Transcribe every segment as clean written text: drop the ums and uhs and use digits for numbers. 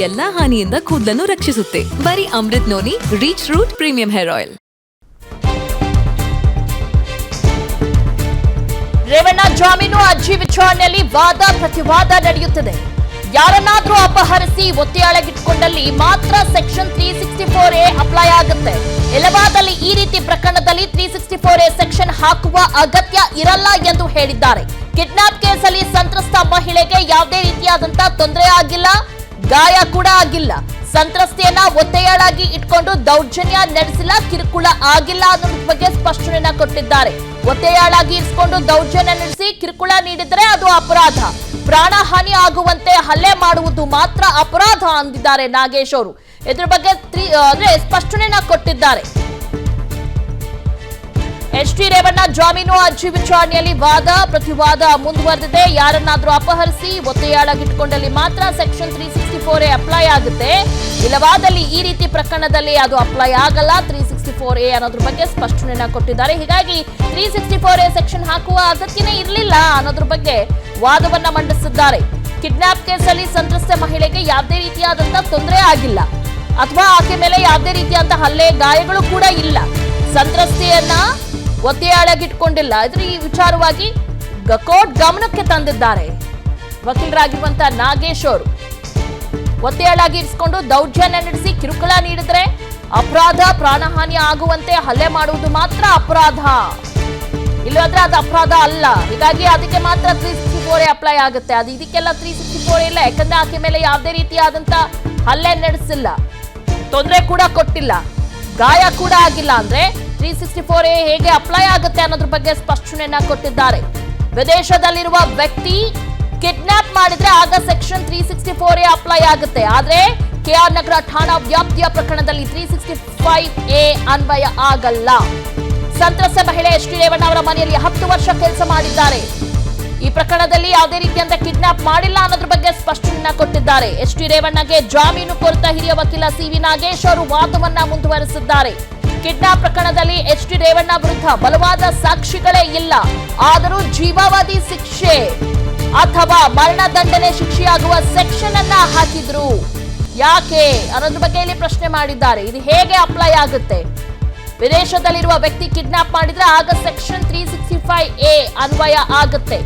ಎಲ್ಲಾ ಹಾನಿಯಿಂದ ಕೂದಲನ್ನು ರಕ್ಷಿಸುತ್ತೆ. ಬರೀ Amrit noni reach root premium hair oil. Revanna ಜಾಮೀನು ಅರ್ಜಿ ವಿಚಾರಣೆಯಲ್ಲಿ ವಾದ ಪ್ರತಿವಾದ ನಡೆಯುತ್ತಿದೆ. ಯಾರನ್ನಾದ್ರೂ ಅಪಹರಿಸಿ ಒತ್ತೆಯಾಳಗಿಟ್ಕೊಂಡಲ್ಲಿ ಮಾತ್ರ ಸೆಕ್ಷನ್ 364A ಅಪ್ಲೈ ಆಗುತ್ತೆ. ಎಲವಾದಲ್ಲಿ ಈ ರೀತಿ ಪ್ರಕರಣದಲ್ಲಿ 364A ಸೆಕ್ಷನ್ ಹಾಕುವ ಅಗತ್ಯ ಇರಲ್ಲ ಎಂದು ಹೇಳಿದ್ದಾರೆ. ಕಿಡ್ನಾಪ್ ಕೇಸಲ್ಲಿ ಸಂತ್ರಸ್ತ ಮಹಿಳೆಗೆ ಯಾವುದೇ ರೀತಿಯಾದಂತಹ ತೊಂದರೆ ಆಗಿಲ್ಲ, ಗಾಯ ಕೂಡ ಆಗಿಲ್ಲ. ಸಂತ್ರಸ್ತೆಯನ್ನ ಒತ್ತೆಯಾಳಾಗಿ ಇಟ್ಕೊಂಡು ದೌರ್ಜನ್ಯ ನಡೆಸಿಲ್ಲ, ಕಿರುಕುಳ ಆಗಿಲ್ಲ ಅನ್ನೋದ್ರ ಬಗ್ಗೆ ಸ್ಪಷ್ಟನೆಯನ್ನ ಕೊಟ್ಟಿದ್ದಾರೆ. ಒತ್ತೆಯಾಳಾಗಿ ಇರಿಸಿಕೊಂಡು ದೌರ್ಜನ್ಯ ನಡೆಸಿ ಕಿರುಕುಳ ನೀಡಿದರೆ ಅದು ಅಪರಾಧ. ಪ್ರಾಣ ಹಾನಿ ಆಗುವಂತೆ ಹಲ್ಲೆ ಮಾಡುವುದು ಮಾತ್ರ ಅಪರಾಧ ಅಂದಿದ್ದಾರೆ ನಾಗೇಶ್ ಅವರು. ಇದ್ರ ಬಗ್ಗೆ ಸ್ಪಷ್ಟನೆಯನ್ನ ಕೊಟ್ಟಿದ್ದಾರೆ. ಎಚ್.ಡಿ. ರೇವಣ್ಣ ಜಾಮೀನು ಅರ್ಜಿ ವಿಚಾರಣೆಯಲ್ಲಿ ವಾದ ಪ್ರತಿವಾದ ಮುಂದುವರೆದಿದೆ. ಯಾರನ್ನಾದ್ರೂ ಅಪಹರಿಸಿ ಒತ್ತೆಯಾಳಾಗಿಟ್ಕೊಂಡಲ್ಲಿ ಮಾತ್ರ ಸೆಕ್ಷನ್ 364A ಅಪ್ಲೈ ಆಗುತ್ತೆ. ಇಲ್ಲವಾದಲ್ಲಿ ಈ ರೀತಿ ಪ್ರಕರಣದಲ್ಲಿ ಅದು ಅಪ್ಲೈ ಆಗಲ್ಲ. 364A ಅನ್ನೋದ್ರ ಬಗ್ಗೆ ಸ್ಪಷ್ಟನೆಯನ್ನ ಕೊಟ್ಟಿದ್ದಾರೆ. ಹೀಗಾಗಿ 364A ಸೆಕ್ಷನ್ ಹಾಕುವ ಅಗತ್ಯನೇ ಇರಲಿಲ್ಲ ಅನ್ನೋದ್ರ ಬಗ್ಗೆ ವಾದವನ್ನ ಮಂಡಿಸಿದ್ದಾರೆ. ಕಿಡ್ನಾಪ್ ಕೇಸಲ್ಲಿ ಸಂತ್ರಸ್ತ ಮಹಿಳೆಗೆ ಯಾವುದೇ ರೀತಿಯಾದಂತಹ ತೊಂದರೆ ಆಗಿಲ್ಲ ಅಥವಾ ಆಕೆ ಮೇಲೆ ಯಾವುದೇ ರೀತಿಯಾದಂತಹ ಹಲ್ಲೆ ಗಾಯಗಳು ಕೂಡ ಇಲ್ಲ. ಸಂತ್ರಸ್ತೆಯನ್ನ ಒತ್ತೆಯಾಳಾಗಿಟ್ಕೊಂಡಿಲ್ಲ. ಇದ್ರ ಈ ವಿಚಾರವಾಗಿ ಕೋರ್ಟ್ ಗಮನಕ್ಕೆ ತಂದಿದ್ದಾರೆ ವಕೀಲರಾಗಿರುವಂತಹ ನಾಗೇಶ್ ಅವರು. ಒತ್ತೆಯಾಳಾಗಿ ಇರಿಸಿಕೊಂಡು ದೌರ್ಜನ್ಯ ನಡೆಸಿ ಕಿರುಕುಳ ನೀಡಿದ್ರೆ ಅಪರಾಧ, ಪ್ರಾಣಹಾನಿ ಆಗುವಂತೆ ಹಲ್ಲೆ ಮಾಡುವುದು ಮಾತ್ರ ಅಪರಾಧ, ಇಲ್ಲದ್ರೆ ಅದು ಅಪರಾಧ ಅಲ್ಲ. ಹೀಗಾಗಿ ಅದಕ್ಕೆ ಮಾತ್ರ 364A ಅಪ್ಲೈ ಆಗುತ್ತೆ. ಅದು ಇದಕ್ಕೆಲ್ಲ 364A ಇಲ್ಲ. ಯಾಕಂದ್ರೆ ಆಕೆ ಮೇಲೆ ಯಾವುದೇ ರೀತಿಯಾದಂತ ಹಲ್ಲೆ ನಡೆಸಿಲ್ಲ, ತೊಂದರೆ ಕೂಡ ಕೊಟ್ಟಿಲ್ಲ, ಗಾಯ ಕೂಡ ಆಗಿಲ್ಲ. ಅಂದ್ರೆ 364A ಹೇಗೆ ಅಪ್ಲೈ ಆಗುತ್ತೆ ಅನ್ನೋದ್ರ ಬಗ್ಗೆ ಸ್ಪಷ್ಟನೆಯನ್ನ ಕೊಟ್ಟಿದ್ದಾರೆ. ವಿದೇಶದಲ್ಲಿರುವ ವ್ಯಕ್ತಿ ಕಿಡ್ನಾಪ್ ಮಾಡಿದ್ರೆ ಆಗ ಸೆಕ್ಷನ್ 364A ಅಪ್ಲೈ ಆಗುತ್ತೆ. ಆದ್ರೆ KR ನಗರ ಠಾಣಾ ವ್ಯಾಪ್ತಿಯ ಪ್ರಕರಣದಲ್ಲಿ 365A ಅನ್ವಯ ಆಗಲ್ಲ. ಸಂತ್ರಸ್ತ ಮಹಿಳೆ ಎಚ್.ಡಿ. ರೇವಣ್ಣ ಅವರ ಮನೆಯಲ್ಲಿ 10 ವರ್ಷ ಕೆಲಸ ಮಾಡಿದ್ದಾರೆ. ಈ ಪ್ರಕರಣದಲ್ಲಿ ಯಾವುದೇ ರೀತಿಯಂತ ಕಿಡ್ನಾಪ್ ಮಾಡಿಲ್ಲ ಅನ್ನೋದ್ರ ಬಗ್ಗೆ ಸ್ಪಷ್ಟನೆಯನ್ನ ಕೊಟ್ಟಿದ್ದಾರೆ. ಎಚ್.ಡಿ. ರೇವಣ್ಣಗೆ ಜಾಮೀನು ಕೋರಿದ ಹಿರಿಯ ವಕೀಲ ಸಿ.ವಿ. ನಾಗೇಶ್ ಅವರು ವಾದವನ್ನ ಮುಂದುವರೆಸಿದ್ದಾರೆ. ಕಿಡ್ನಾಪ್ ಪ್ರಕರಣದಲ್ಲಿ ಎಚ್.ಡಿ. ರೇವಣ್ಣ ವಿರುದ್ಧ ಬಲವಾದ ಸಾಕ್ಷಿಗಳೇ ಇಲ್ಲ, ಆದರೂ ಜೀವಾವಧಿ ಶಿಕ್ಷೆ ಅಥವಾ ಮರಣದಂಡನೆ ಶಿಕ್ಷೆಯಾಗುವ ಸೆಕ್ಷನ್ ಅನ್ನ ಹಾಕಿದ್ರು. ಯಾಕೆ ಅನ್ನೋದ್ರ ಬಗ್ಗೆ ಇಲ್ಲಿ ಪ್ರಶ್ನೆ ಮಾಡಿದ್ದಾರೆ. ಇದು ಹೇಗೆ ಅಪ್ಲೈ ಆಗುತ್ತೆ? ವಿದೇಶದಲ್ಲಿರುವ ವ್ಯಕ್ತಿ ಕಿಡ್ನಾಪ್ ಮಾಡಿದ್ರೆ ಆಗ ಸೆಕ್ಷನ್ 365A ಅನ್ವಯ ಆಗುತ್ತೆ.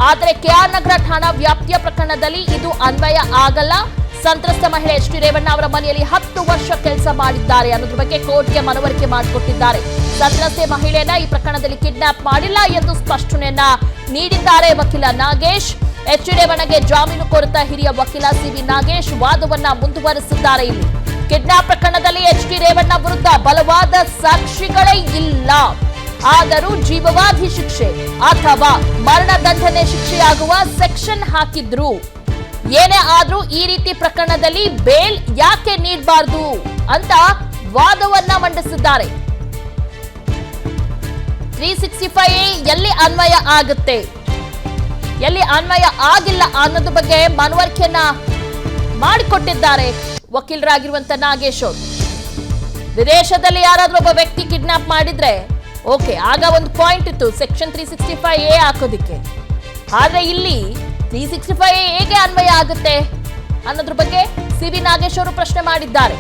ಆದರೆ KR ನಗರ ಠಾಣಾ ವ್ಯಾಪ್ತಿಯ ಪ್ರಕರಣದಲ್ಲಿ ಇದು ಅನ್ವಯ ಆಗಲ್ಲ. ಸಂತ್ರಸ್ತ ಮಹಿಳೆ ಎಚ್.ಡಿ. ರೇವಣ್ಣ ಅವರ ಮನೆಯಲ್ಲಿ 10 ವರ್ಷ ಕೆಲಸ ಮಾಡಿದ್ದಾರೆ ಅನ್ನೋದ್ರ ಬಗ್ಗೆ ಕೋರ್ಟ್ಗೆ ಮನವರಿಕೆ ಮಾಡಿಕೊಟ್ಟಿದ್ದಾರೆ. ಸಂತ್ರಸ್ತೆ ಮಹಿಳೆಯನ್ನ ಈ ಪ್ರಕರಣದಲ್ಲಿ ಕಿಡ್ನಾಪ್ ಮಾಡಿಲ್ಲ ಎಂದು ಸ್ಪಷ್ಟನೆಯನ್ನ ನೀಡಿದ್ದಾರೆ ವಕೀಲ ನಾಗೇಶ್. ಎಚ್.ಡಿ. ರೇವಣ್ಣಗೆ ಜಾಮೀನು ಕೋರಿದ ಹಿರಿಯ ವಕೀಲ ಸಿ.ವಿ. ನಾಗೇಶ್ ವಾದವನ್ನ ಮುಂದುವರೆಸಿದ್ದಾರೆ. ಇಲ್ಲಿ ಕಿಡ್ನಾಪ್ ಪ್ರಕರಣದಲ್ಲಿ ಎಚ್.ಡಿ. ರೇವಣ್ಣ ವಿರುದ್ಧ ಬಲವಾದ ಸಾಕ್ಷಿಗಳೇ ಇಲ್ಲ, ಆದರೂ ಜೀವಾವಧಿ ಶಿಕ್ಷೆ ಅಥವಾ ಮರಣದಂಡನೆ ಶಿಕ್ಷೆಯಾಗುವ ಸೆಕ್ಷನ್ ಹಾಕಿದ್ರು. ಏನೇ ಆದ್ರೂ ಈ ರೀತಿ ಪ್ರಕರಣದಲ್ಲಿ ಬೇಲ್ ಯಾಕೆ ನೀಡಬಾರದು ಅಂತ ವಾದವನ್ನ ಮಂಡಿಸಿದ್ದಾರೆ. 365A ಎಲ್ಲಿ ಅನ್ವಯ ಆಗುತ್ತೆ, ಎಲ್ಲಿ ಅನ್ವಯ ಆಗಿಲ್ಲ ಅನ್ನೋದ್ರ ಬಗ್ಗೆ ಮನವರಿಕೆಯನ್ನ ಮಾಡಿಕೊಟ್ಟಿದ್ದಾರೆ ವಕೀಲರಾಗಿರುವಂತ ನಾಗೇಶ್ ಅವರು. ವಿದೇಶದಲ್ಲಿ ಯಾರಾದ್ರೂ ಒಬ್ಬ ವ್ಯಕ್ತಿ ಕಿಡ್ನಾಪ್ ಮಾಡಿದ್ರೆ ಓಕೆ, ಆಗ ಒಂದು ಪಾಯಿಂಟ್ ಇತ್ತು ಸೆಕ್ಷನ್ 365A ಹಾಕೋದಿಕ್ಕೆ. ಆದ್ರೆ ಇಲ್ಲಿ 365A ಹೇಗೆ ಅನ್ವಯ ಆಗುತ್ತೆ ಅನ್ನೋದ್ರ ಬಗ್ಗೆ ಸಿ.ವಿ. ನಾಗೇಶ್ ಅವರು ಪ್ರಶ್ನೆ ಮಾಡಿದ್ದಾರೆ.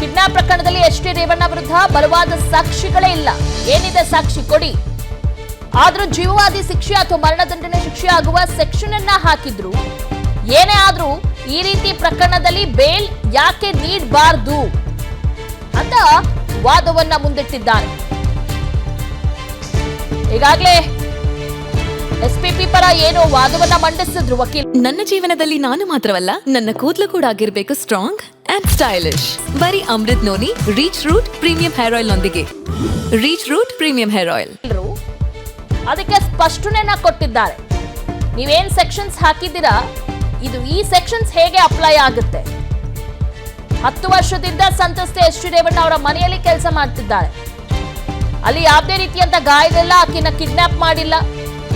ಕಿಡ್ನಾಪ್ ಪ್ರಕರಣದಲ್ಲಿ ಎಚ್.ಡಿ. ರೇವಣ್ಣ ವಿರುದ್ಧ ಬಲವಾದ ಸಾಕ್ಷಿಗಳೇ ಇಲ್ಲ. ಏನಿದೆ ಸಾಕ್ಷಿ ಕೊಡಿ, ಆದ್ರೂ ಜೀವಾವಧಿ ಶಿಕ್ಷೆ ಅಥವಾ ಮರಣದಂಡನೆ ಶಿಕ್ಷೆ ಆಗುವ ಸೆಕ್ಷನ್ ಅನ್ನ ಹಾಕಿದ್ರು. ಏನೇ ಆದ್ರೂ ಈ ರೀತಿ ಪ್ರಕರಣದಲ್ಲಿ ಬೇಲ್ ಯಾಕೆ ನೀಡಬಾರದು ಅಂತ ವಾದವನ್ನ ಮುಂದಿಟ್ಟಿದ್ದಾರೆ. ಈಗಾಗಲೇ ಎಸ್ಪಿಪಿ ಪರ ಏನೋ ವಾದವನ್ನ ಮಂಡಿಸಿದ್ರು ವಕೀಲ. ನನ್ನ ಜೀವನದಲ್ಲಿ ನಾನು ಮಾತ್ರವಲ್ಲ, ನನ್ನ ಕೂದಲು ಕೂಡ ಆಗಿರ್ಬೇಕು ಸ್ಟ್ರಾಂಗ್ ಅಂಡ್ ಸ್ಟೈಲಿಶ್. ಬರೀ Amrit noni reach root premium hair oil ನೊಂದಿಗೆ. Reach root premium hair oil ಅದಕ್ಕೆ ಸ್ಪಷ್ಟನೆಯನ್ನ ಕೊಟ್ಟಿದ್ದಾರೆ. ನೀವೇನ್ ಸೆಕ್ಷನ್ಸ್ ಹಾಕಿದ್ದೀರಾ, ಇದು ಈ ಸೆಕ್ಷನ್ಸ್ ಹೇಗೆ ಅಪ್ಲೈ ಆಗುತ್ತೆ. 10 ವರ್ಷದಿಂದ ಸಂತ್ರಸ್ತೆ ಎಚ್.ಡಿ. ರೇವಣ್ಣ ಅವರ ಮನೆಯಲ್ಲಿ ಕೆಲಸ ಮಾಡ್ತಿದ್ದಾರೆ. ಅಲ್ಲಿ ಯಾವುದೇ ರೀತಿಯಂತ ಗಾಯವಿಲ್ಲ, ಆಕಿನ ಕಿಡ್ನಾಪ್ ಮಾಡಿಲ್ಲ,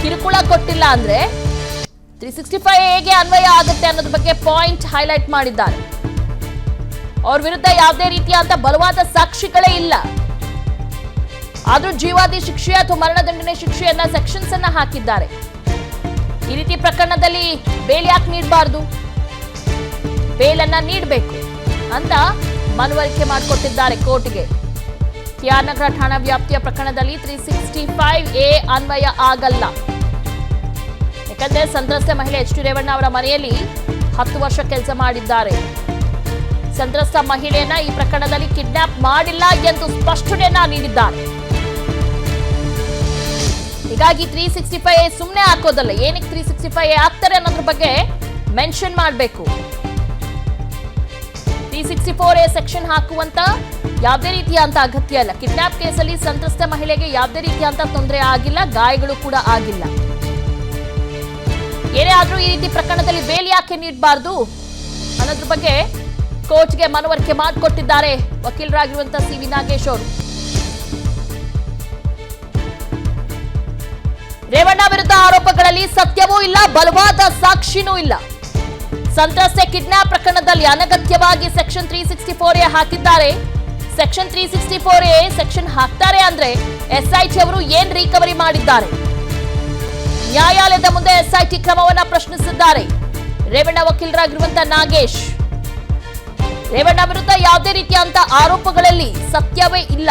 ಕಿರುಕುಳ ಕೊಟ್ಟಿಲ್ಲ. ಅಂದ್ರೆ 365A ಹೇಗೆ ಅನ್ವಯ ಆಗುತ್ತೆ ಅನ್ನೋದ್ರ ಬಗ್ಗೆ ಪಾಯಿಂಟ್ ಹೈಲೈಟ್ ಮಾಡಿದ್ದಾರೆ. ಅವ್ರ ವಿರುದ್ಧ ಯಾವುದೇ ರೀತಿಯಾದ ಬಲವಾದ ಸಾಕ್ಷಿಗಳೇ ಇಲ್ಲ, ಆದ್ರೂ ಜೀವಾವಧಿ ಶಿಕ್ಷೆ ಅಥವಾ ಮರಣದಂಡನೆ ಶಿಕ್ಷೆಯನ್ನ ಸೆಕ್ಷನ್ಸ್ ಅನ್ನ ಹಾಕಿದ್ದಾರೆ. ಈ ರೀತಿ ಪ್ರಕರಣದಲ್ಲಿ ಬೇಲ್ ಯಾಕೆ ನೀಡಬಾರದು, ಬೇಲನ್ನ ನೀಡಬೇಕು ಅಂತ ಮನವರಿಕೆ ಮಾಡಿಕೊಟ್ಟಿದ್ದಾರೆ ಕೋರ್ಟ್ಗೆ. ಕೆಆರ್ ನಗರ ಠಾಣಾ ವ್ಯಾಪ್ತಿಯ ಪ್ರಕರಣದಲ್ಲಿ 365A ಅನ್ವಯ ಆಗಲ್ಲ. ಯಾಕಂದ್ರೆ ಸಂತ್ರಸ್ತೆ ಮಹಿಳೆ ಎಚ್ ಟಿ ರೇವಣ್ಣ ಅವರ ಮನೆಯಲ್ಲಿ 10 ವರ್ಷ ಕೆಲಸ ಮಾಡಿದ್ದಾರೆ. ಸಂತ್ರಸ್ತ ಮಹಿಳೆಯನ್ನ ಈ ಪ್ರಕರಣದಲ್ಲಿ ಕಿಡ್ನಾಪ್ ಮಾಡಿಲ್ಲ ಎಂದು ಸ್ಪಷ್ಟನೆಯನ್ನ ನೀಡಿದ್ದಾರೆ. ಹೀಗಾಗಿ 365A ಸುಮ್ಮನೆ ಹಾಕೋದಲ್ಲ, ಏನಕ್ಕೆ 365A ಆಗ್ತಾರೆ ಅನ್ನೋದ್ರ ಬಗ್ಗೆ ಮೆನ್ಷನ್ ಮಾಡಬೇಕು. 364A ಸೆಕ್ಷನ್ ಹಾಕುವಂತ ಯಾವುದೇ ರೀತಿಯಂತ ಅಗತ್ಯ ಇಲ್ಲ. ಕಿಡ್ನಾಪ್ ಕೇಸಲ್ಲಿ ಸಂತ್ರಸ್ತ ಮಹಿಳೆಗೆ ಯಾವುದೇ ರೀತಿಯಂತ ತೊಂದರೆ ಆಗಿಲ್ಲ, ಗಾಯಗಳು ಕೂಡ ಆಗಿಲ್ಲ. ಏನೇ ಆದ್ರೂ ಈ ರೀತಿ ಪ್ರಕರಣದಲ್ಲಿ ಬೇಲ್ ಯಾಕೆ ನೀಡಬಾರ್ದು ಅನ್ನೋದ್ರ ಬಗ್ಗೆ ಕೋರ್ಟ್ಗೆ ಮನವರಿಕೆ ಮಾಡಿಕೊಟ್ಟಿದ್ದಾರೆ ವಕೀಲರಾಗಿರುವಂತಹ ಸಿ.ವಿ. ನಾಗೇಶ್ ಅವರು. ರೇವಣ್ಣ ವಿರುದ್ಧ ಆರೋಪಗಳಲ್ಲಿ ಸತ್ಯವೂ ಇಲ್ಲ, ಬಲವಾದ ಸಾಕ್ಷಿನೂ ಇಲ್ಲ. ಸಂತ್ರಸ್ತೆ ಕಿಡ್ನಾಪ್ ಪ್ರಕರಣದಲ್ಲಿ ಅನಗತ್ಯವಾಗಿ ಸೆಕ್ಷನ್ 364A ಹಾಕಿದ್ದಾರೆ. ಸೆಕ್ಷನ್ 364A ಸೆಕ್ಷನ್ ಹಾಕ್ತಾರೆ ಅಂದ್ರೆ ಎಸ್ಐಟಿ ಅವರು ಏನ್ ರಿಕವರಿ ಮಾಡಿದ್ದಾರೆ? ನ್ಯಾಯಾಲಯದ ಮುಂದೆ ಎಸ್ಐಟಿ ಕ್ರಮವನ್ನ ಪ್ರಶ್ನಿಸಿದ್ದಾರೆ ರೇವಣ್ಣ ವಕೀಲರಾಗಿರುವಂತಹ ನಾಗೇಶ್. ರೇವಣ್ಣ ವಿರುದ್ಧ ಯಾವುದೇ ರೀತಿಯಂತ ಆರೋಪಗಳಲ್ಲಿ ಸತ್ಯವೇ ಇಲ್ಲ,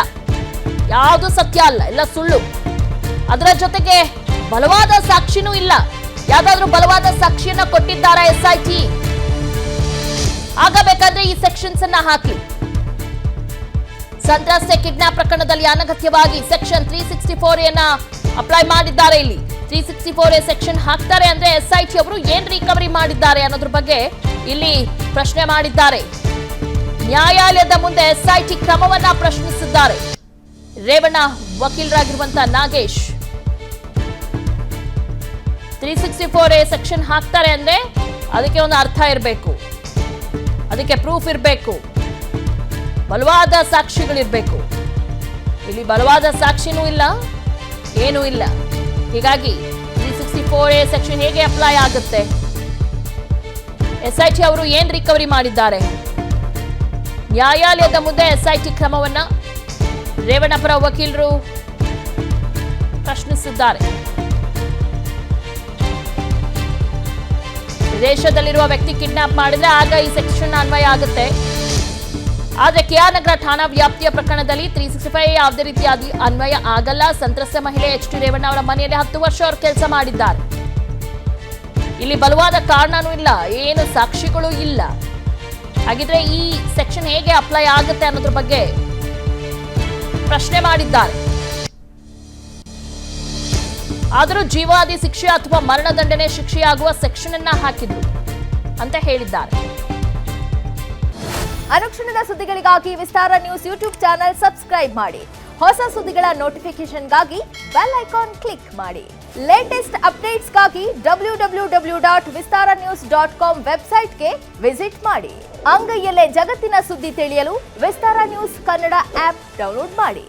ಯಾವುದು ಸತ್ಯ ಅಲ್ಲ, ಎಲ್ಲ ಸುಳ್ಳು. ಅದರ ಜೊತೆಗೆ ಬಲವಾದ ಸಾಕ್ಷಿನೂ ಇಲ್ಲ. ಯಾವ್ದಾದ್ರೂ ಬಲವಾದ ಸಾಕ್ಷಿಯನ್ನ ಕೊಟ್ಟಿದ್ದಾರಾ ಎಸ್ಐಟಿ? ಆಗಬೇಕಾದ್ರೆ ಈ ಸೆಕ್ಷನ್ಸ್ ಅನ್ನ ಹಾಕಿ. ಸಂತ್ರಸ್ತೆ ಕಿಡ್ನಾಪ್ ಪ್ರಕರಣದಲ್ಲಿ ಅನಗತ್ಯವಾಗಿ ಸೆಕ್ಷನ್ 364A ಅಪ್ಲೈ ಮಾಡಿದ್ದಾರೆ. ಇಲ್ಲಿ 364A ಸೆಕ್ಷನ್ ಹಾಕ್ತಾರೆ ಅಂದ್ರೆ ಎಸ್ಐಟಿ ಅವರು ಏನ್ ರಿಕವರಿ ಮಾಡಿದ್ದಾರೆ ಅನ್ನೋದ್ರ ಬಗ್ಗೆ ಇಲ್ಲಿ ಪ್ರಶ್ನೆ ಮಾಡಿದ್ದಾರೆ. ನ್ಯಾಯಾಲಯದ ಮುಂದೆ ಎಸ್ಐಟಿ ಕ್ರಮವನ್ನ ಪ್ರಶ್ನಿಸಿದ್ದಾರೆ ರೇವಣ್ಣ ವಕೀಲರಾಗಿರುವಂತಹ ನಾಗೇಶ್. 364A ಸೆಕ್ಷನ್ ಹಾಕ್ತಾರೆ ಅಂದ್ರೆ ಅದಕ್ಕೆ ಒಂದು ಅರ್ಥ ಇರಬೇಕು, ಅದಕ್ಕೆ ಪ್ರೂಫ್ ಇರಬೇಕು, ಬಲವಾದ ಸಾಕ್ಷಿಗಳಿರ್ಬೇಕು. ಇಲ್ಲಿ ಬಲವಾದ ಸಾಕ್ಷಿನೂ ಇಲ್ಲ, ಏನೂ ಇಲ್ಲ. ಹೀಗಾಗಿ 364A ಸೆಕ್ಷನ್ ಹೇಗೆ ಅಪ್ಲೈ ಆಗುತ್ತೆ? ಎಸ್ಐಟಿ ಅವರು ಏನ್ ರಿಕವರಿ ಮಾಡಿದ್ದಾರೆ? ನ್ಯಾಯಾಲಯದ ಮುಂದೆ ಎಸ್ಐಟಿ ಕ್ರಮವನ್ನ ರೇವಣ್ಣ ಪರ ವಕೀಲರು ಪ್ರಶ್ನಿಸಿದ್ದಾರೆ. ವಿದೇಶದಲ್ಲಿರುವ ವ್ಯಕ್ತಿ ಕಿಡ್ನಾಪ್ ಮಾಡಿದ್ರೆ ಆಗ ಈ ಸೆಕ್ಷನ್ ಅನ್ವಯ ಆಗುತ್ತೆ. ಆದ್ರೆ ಕೆಆರ್ ನಗರ ಠಾಣಾ ವ್ಯಾಪ್ತಿಯ ಪ್ರಕರಣದಲ್ಲಿ 365A ಯಾವುದೇ ರೀತಿಯಾಗಿ ಅನ್ವಯ ಆಗಲ್ಲ. ಸಂತ್ರಸ್ತ ಮಹಿಳೆ ಎಚ್ ಟಿ ರೇವಣ್ಣ ಅವರ ಮನೆಯಲ್ಲಿ 10 ವರ್ಷ ಅವರು ಕೆಲಸ ಮಾಡಿದ್ದಾರೆ. ಇಲ್ಲಿ ಬಲವಾದ ಕಾರಣನೂ ಇಲ್ಲ, ಏನು ಸಾಕ್ಷಿಗಳು ಇಲ್ಲ. ಹಾಗಿದ್ರೆ ಈ ಸೆಕ್ಷನ್ ಹೇಗೆ ಅಪ್ಲೈ ಆಗುತ್ತೆ ಅನ್ನೋದ್ರ ಬಗ್ಗೆ ಪ್ರಶ್ನೆ ಮಾಡಿದ್ದಾರೆ. ಆದರೂ ಜೀವಾವಧಿ ಶಿಕ್ಷೆ ಅಥವಾ ಮರಣದಂಡನೆ ಶಿಕ್ಷೆಯಾಗುವ ಸೆಕ್ಷನ್ ಅನ್ನ ಹಾಕಿದ್ರು ಅಂತ ಹೇಳಿದ್ದಾರೆ. ಅನುಕ್ಷಣದ ಸುದ್ದಿಗಳಿಗಾಗಿ ವಿಸ್ತಾರ ನ್ಯೂಸ್ ಯೂಟ್ಯೂಬ್ ಚಾನೆಲ್ ಸಬ್ಸ್ಕ್ರೈಬ್ ಮಾಡಿ. ಹೊಸ ಸುದ್ದಿಗಳ ನೋಟಿಫಿಕೇಶನ್ಗಾಗಿ ಬೆಲ್ ಐಕಾನ್ ಕ್ಲಿಕ್ ಮಾಡಿ. ಲೇಟೆಸ್ಟ್ ಅಪ್ಡೇಟ್ಸ್ಗಾಗಿ www.vistaranews.com ವೆಬ್ಸೈಟ್ಗೆ ವಿಸಿಟ್ ಮಾಡಿ. ಅಂಗೈಯಲ್ಲೇ ಜಗತ್ತಿನ ಸುದ್ದಿ ತಿಳಿಯಲು ವಿಸ್ತಾರ ನ್ಯೂಸ್ ಕನ್ನಡ ಆಪ್ ಡೌನ್ಲೋಡ್ ಮಾಡಿ.